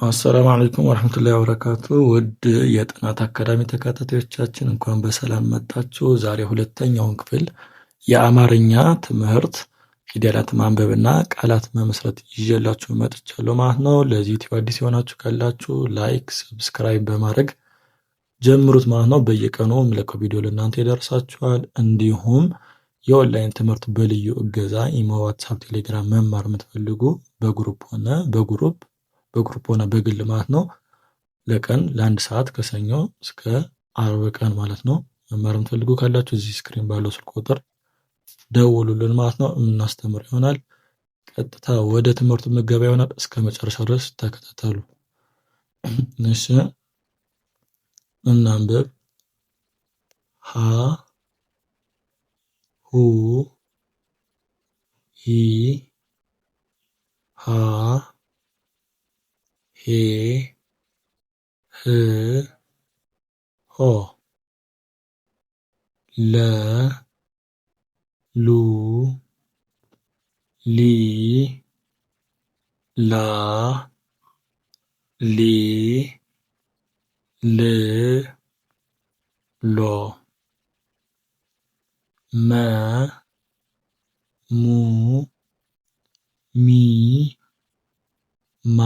አሰላሙ አለይኩም ወራህመቱላሂ ወበረካቱ። ውድ የጥናት አካዳሚ ተከታታዮቻችን እንኳን በሰላም መጣችሁ። ዛሬ ሁለተኛውን ክፍል የአማርኛ ትምህርት ፊደላት ማንበብና ቃላት መመስረት ይዤላችሁ መጥቻለሁ ማለት ነው። ለዚህ ዩቲዩብ አዲስ የሆናችሁ ካላችሁ ላይክ፣ ሰብስክራይብ በማድረግ ጀምሩት ማለት ነው። በየቀኑ የምለቀው ቪዲዮ ለእናንተ ይደርሳችኋል። እንዲሁም የኦንላይን ትምህርት በልዩ እገዛ ኢሞ፣ ዋትሳፕ፣ ቴሌግራም መማር የምትፈልጉ በግሩፕ ሆነ በግል ማለት ነው ለቀን ለአንድ ሰዓት ከሰኞ እስከ አርብ ቀን ማለት ነው መማር የምትፈልጉ ካላችሁ እዚህ ስክሪን ባለው ስልክ ቁጥር ደውሉልን ማለት ነው። የምናስተምር ይሆናል። ቀጥታ ወደ ትምህርቱ ምገባ ይሆናል። እስከ መጨረሻው ድረስ ተከታተሉ። እሺ እናንብብ። ሀ ሁ ሂ ሃ ሄ ህ ሆ ለ ሉ ሊ ላ ሊ ል ሎ መ ሙ ሚ ማ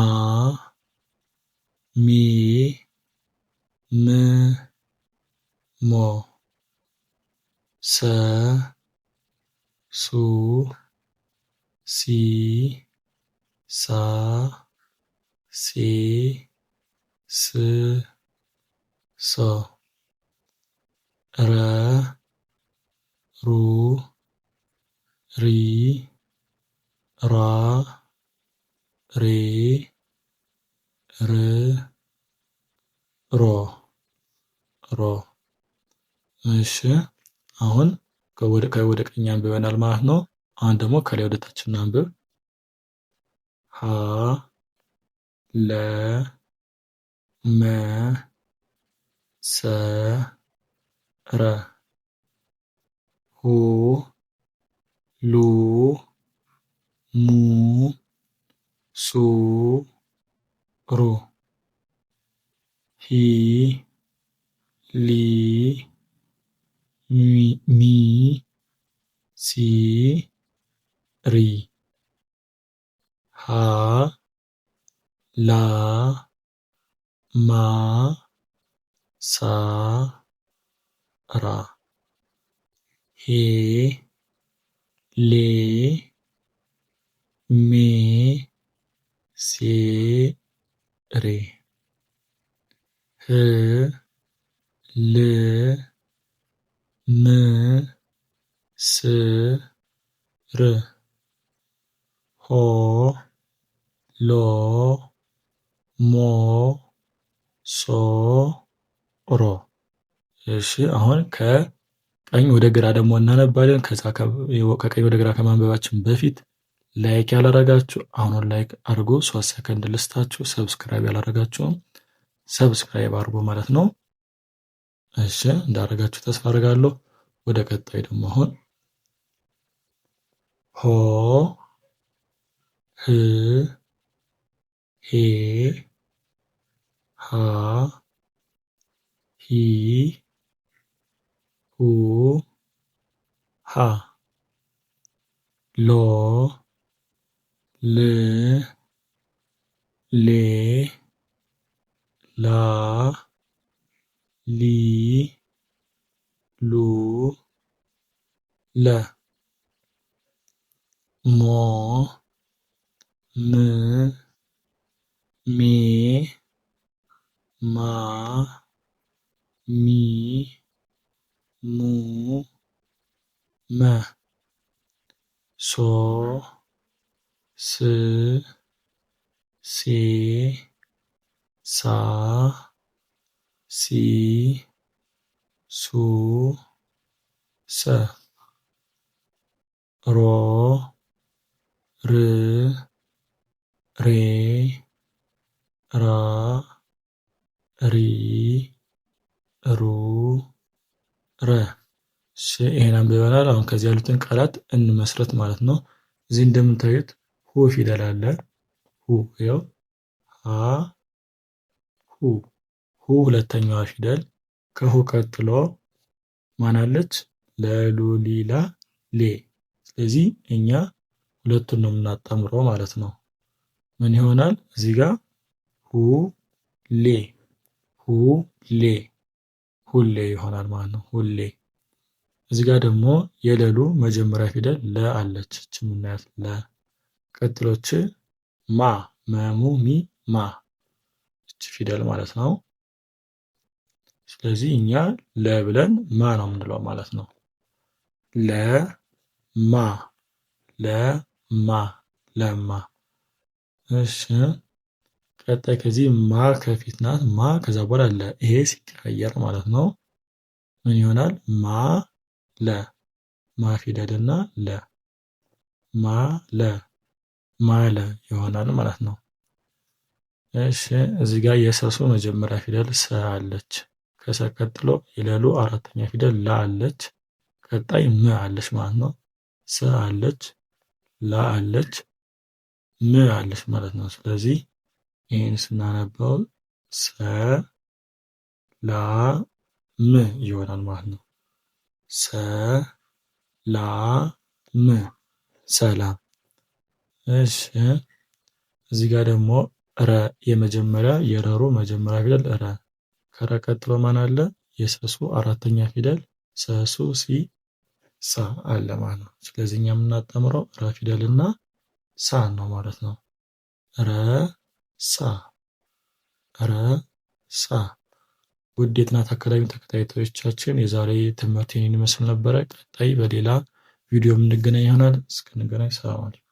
ሜ ም ሞ ሰ ሱ ሲ ሳ ሴ ስ ሶ ረ ሩ ሪ ራ ሬ ር ሮ ሮ። እሺ አሁን ከወደ ቀኝ አንብበናል ማለት ነው። አሁን ደግሞ ከላይ ወደ ታች እናንብብ። ሀ ለ መ ሰ ረ ሁ ሉ ሙ ሱ ሩ ሂ ሊ ሚ ሲ ሪ ሃ ላ ማ ሳ ራ ሄ ሌ ሜ ሴ ሬ ህ ል ም ስ ር ሆ ሎ ሞ ሶ ሮ። እሺ አሁን ከቀኝ ወደ ግራ ደግሞ እናነባለን። ከዛ ከቀኝ ወደ ግራ ከማንበባችን በፊት ላይክ ያላረጋችሁ አሁን ላይክ አድርጎ 3 ሰከንድ ልስታችሁ። ሰብስክራይብ ያላረጋችሁም ሰብስክራይብ አድርጎ ማለት ነው። እሺ እንዳረጋችሁ ተስፋ አደርጋለሁ። ወደ ቀጣይ ደግሞ አሁን ሆ ህ ሄ ሃ ሂ ሁ ሃ ሎ ል ሌ ላ ሊ ሉ ለ ሞ ም ሜ ማ ሚ ሙ መ ሶ ስ ሴ ሳ ሲ ሱ ሰ ሮ ር ሬ ራ ሪ ሩ ረ። እሺ ይሄን አንብበናል። አሁን ከዚህ ያሉትን ቃላት እንመስረት ማለት ነው። እዚህ እንደምታዩት ሁ ፊደል አለ። ሁ ያው ሀ ሁ ሁለተኛዋ ፊደል ከሁ ቀጥሎ ማን አለች? ለሉሊላ ሌ። ስለዚህ እኛ ሁለቱን ነው የምናጣምረው ማለት ነው። ምን ይሆናል እዚህ ጋር ሁሌ ሁሌ ሁሌ ይሆናል ማለት ነው። ሁሌ። እዚህ ጋር ደግሞ የለሉ መጀመሪያ ፊደል ለ አለች። እቺ የምናያት ለ። ቀጥሎች ማ መሙ ሚ ማ እቺ ፊደል ማለት ነው። ስለዚህ እኛ ለ ብለን ማ ነው የምንለው ማለት ነው። ለማ ለማ ለማ። እሺ ቀጣይ ከዚህ ማ ከፊት ናት። ማ ከዛ በኋላ ለ። ይሄ ሲቀያየር ማለት ነው ምን ይሆናል? ማ ለ ማ ፊደልና ለ ማ ለ ማለ ይሆናል ማለት ነው። እሺ እዚህ ጋር የሰሱ መጀመሪያ ፊደል ሰ አለች። ከሰ ቀጥሎ የለሉ አራተኛ ፊደል ላ አለች። ቀጣይ ም አለች ማለት ነው። ሰ አለች፣ ላ አለች፣ ም አለች ማለት ነው። ስለዚህ ይህን ስናነበው ሰ ላ ም ይሆናል ማለት ነው። ሰ ላ ም ሰላም። እሺ እዚህ ጋር ደግሞ ረ የመጀመሪያ የረሩ መጀመሪያ ፊደል ረ። ከረ ቀጥሎ ማን አለ? የሰሱ አራተኛ ፊደል ሰሱ ሲ ሳ አለ ማለት ነው። ስለዚህ እኛ የምናጣምረው ረ ፊደልና ሳ ነው ማለት ነው። ረ ሳ ረ ሳ። ውድ የጥናት አካዳሚ ተከታታዮቻችን የዛሬ ትምህርት ይህን ይመስል ነበረ። ቀጣይ በሌላ ቪዲዮ የምንገናኝ ይሆናል። እስክንገናኝ ሰላም አለይኩም።